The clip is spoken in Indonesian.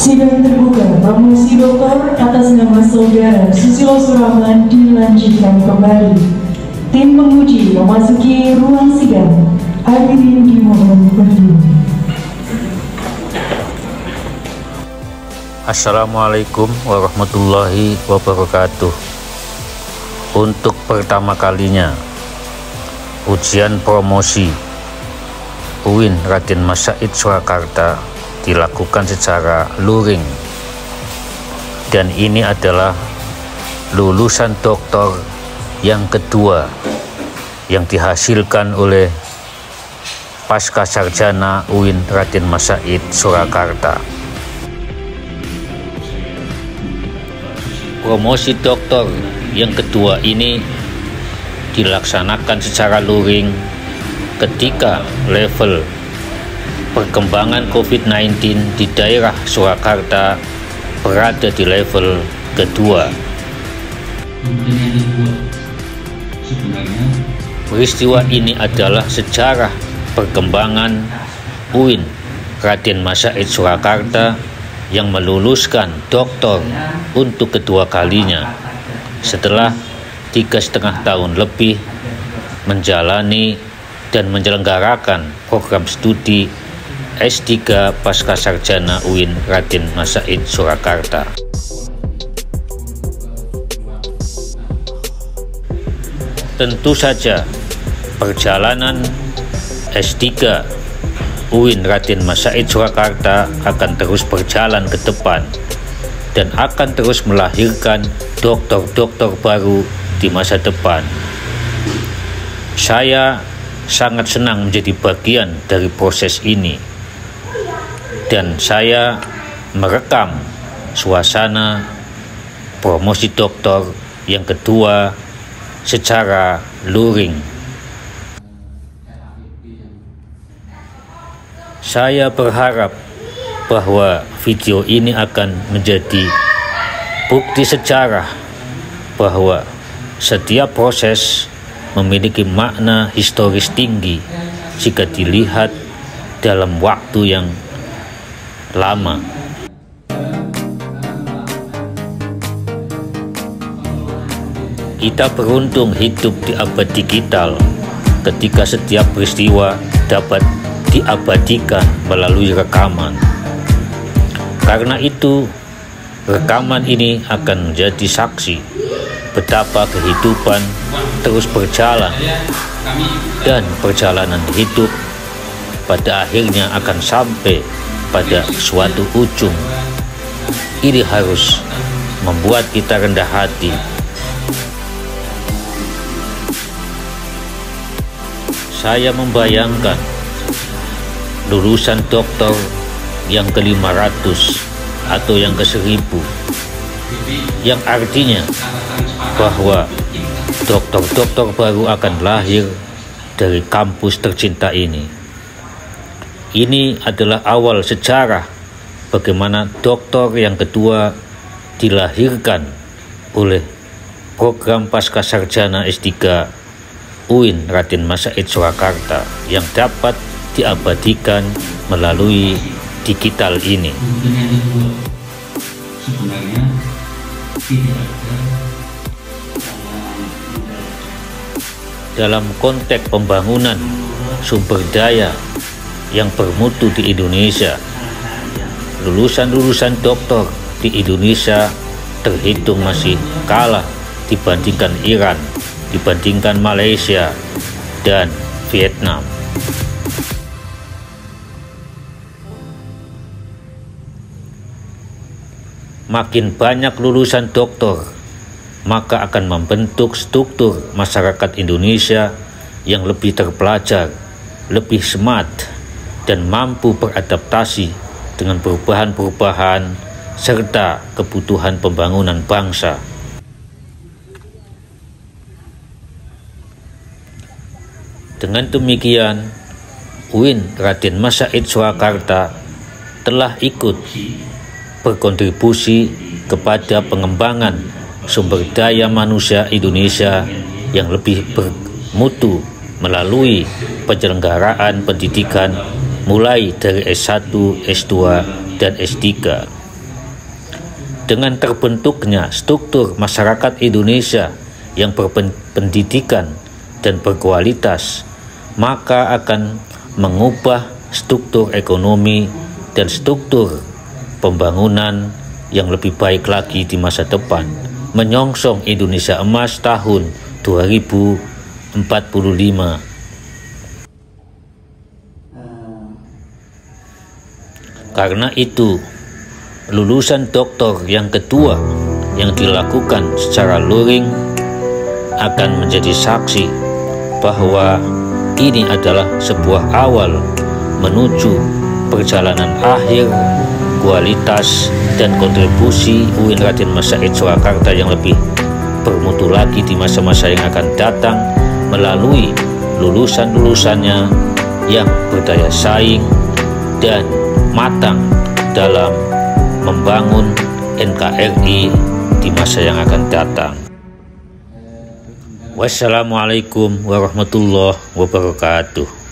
Sidang terbuka promosi doktor atas nama Saudara Susilo Surahman dilanjutkan kembali. Tim penguji memasuki ruang sidang. Hadirin dimohon berdiri. Assalamualaikum warahmatullahi wabarakatuh. Untuk pertama kalinya ujian promosi UIN Raden Mas Said Surakarta dilakukan secara luring, dan ini adalah lulusan doktor yang kedua yang dihasilkan oleh pasca sarjana UIN Raden Mas Said Surakarta. Promosi doktor yang kedua ini dilaksanakan secara luring ketika level perkembangan COVID-19 di daerah Surakarta berada di level kedua. Peristiwa ini adalah sejarah perkembangan UIN Raden Mas Said Surakarta yang meluluskan doktor untuk kedua kalinya setelah 3,5 tahun lebih menjalani dan menyelenggarakan program studi S3 Pasca Sarjana UIN Raden Mas Said Surakarta. Tentu saja perjalanan S3 UIN Raden Mas Said Surakarta akan terus berjalan ke depan dan akan terus melahirkan doktor-doktor baru di masa depan. Saya sangat senang menjadi bagian dari proses ini, dan saya merekam suasana promosi doktor yang kedua secara luring. Saya berharap bahwa video ini akan menjadi bukti sejarah bahwa setiap proses memiliki makna historis tinggi jika dilihat dalam waktu yang lama. Kita beruntung hidup di abad digital ketika setiap peristiwa dapat diabadikan melalui rekaman. Karena itu, rekaman ini akan menjadi saksi betapa kehidupan terus berjalan, dan perjalanan hidup pada akhirnya akan sampai pada suatu ujung. Ini harus membuat kita rendah hati. Saya membayangkan lulusan doktor yang ke-500 atau yang ke-1000, yang artinya bahwa doktor-doktor baru akan lahir dari kampus tercinta ini. Ini adalah awal sejarah bagaimana doktor yang kedua dilahirkan oleh program pasca sarjana S3 UIN Raden Mas Said Surakarta yang dapat diabadikan melalui digital ini. Sebenarnya tidak ada dalam konteks pembangunan sumber daya yang bermutu di Indonesia. Lulusan-lulusan doktor di Indonesia terhitung masih kalah dibandingkan Iran, dibandingkan Malaysia dan Vietnam. Makin banyak lulusan doktor, maka akan membentuk struktur masyarakat Indonesia yang lebih terpelajar, lebih smart, dan mampu beradaptasi dengan perubahan-perubahan serta kebutuhan pembangunan bangsa. Dengan demikian, UIN Raden Mas Said Surakarta telah ikut berkontribusi kepada pengembangan sumber daya manusia Indonesia yang lebih bermutu melalui penyelenggaraan pendidikan mulai dari S1, S2, dan S3. Dengan terbentuknya struktur masyarakat Indonesia yang berpendidikan dan berkualitas, maka akan mengubah struktur ekonomi dan struktur pembangunan yang lebih baik lagi di masa depan, menyongsong Indonesia Emas tahun 2045. Karena itu, lulusan doktor yang kedua yang dilakukan secara luring akan menjadi saksi bahwa ini adalah sebuah awal menuju perjalanan akhir kualitas dan kontribusi UIN Raden Mas Said Surakarta yang lebih bermutu lagi di masa-masa yang akan datang melalui lulusan-lulusannya yang berdaya saing dan matang dalam membangun NKRI di masa yang akan datang. Wassalamualaikum warahmatullahi wabarakatuh.